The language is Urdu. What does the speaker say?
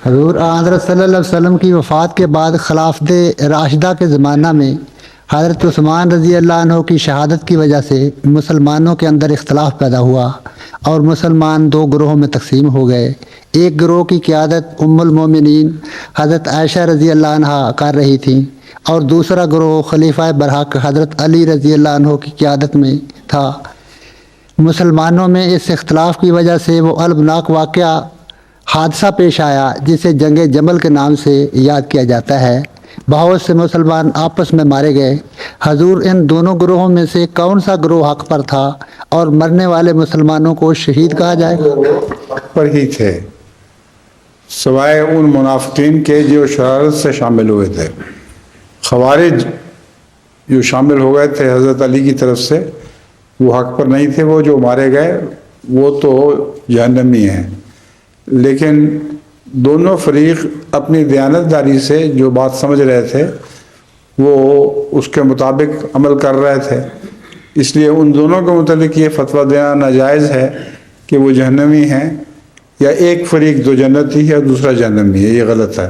حضور حضرت صلی اللہ علیہ وسلم کی وفات کے بعد خلافت راشدہ کے زمانہ میں حضرت عثمان رضی اللہ عنہ کی شہادت کی وجہ سے مسلمانوں کے اندر اختلاف پیدا ہوا اور مسلمان دو گروہوں میں تقسیم ہو گئے۔ ایک گروہ کی قیادت ام المومنین حضرت عائشہ رضی اللہ عنہ کر رہی تھیں اور دوسرا گروہ خلیفہ برحق حضرت علی رضی اللہ عنہ کی قیادت میں تھا۔ مسلمانوں میں اس اختلاف کی وجہ سے وہ المناک واقعہ حادثہ پیش آیا جسے جنگ جمل کے نام سے یاد کیا جاتا ہے۔ بہت سے مسلمان آپس میں مارے گئے۔ حضور ان دونوں گروہوں میں سے کون سا گروہ حق پر تھا اور مرنے والے مسلمانوں کو شہید کہا جائے گا؟ حق پر ہی تھے، سوائے ان منافقین کے جو شرارت سے شامل ہوئے تھے۔ خوارج جو شامل ہو گئے تھے حضرت علی کی طرف سے، وہ حق پر نہیں تھے، وہ جو مارے گئے وہ تو جہنمی ہیں۔ لیکن دونوں فریق اپنی دیانتداری سے جو بات سمجھ رہے تھے وہ اس کے مطابق عمل کر رہے تھے، اس لیے ان دونوں کے متعلق یہ فتویٰ دینا ناجائز ہے کہ وہ جہنمی ہیں، یا ایک فریق جو جنتی ہے اور دوسرا جہنمی ہے، یہ غلط ہے۔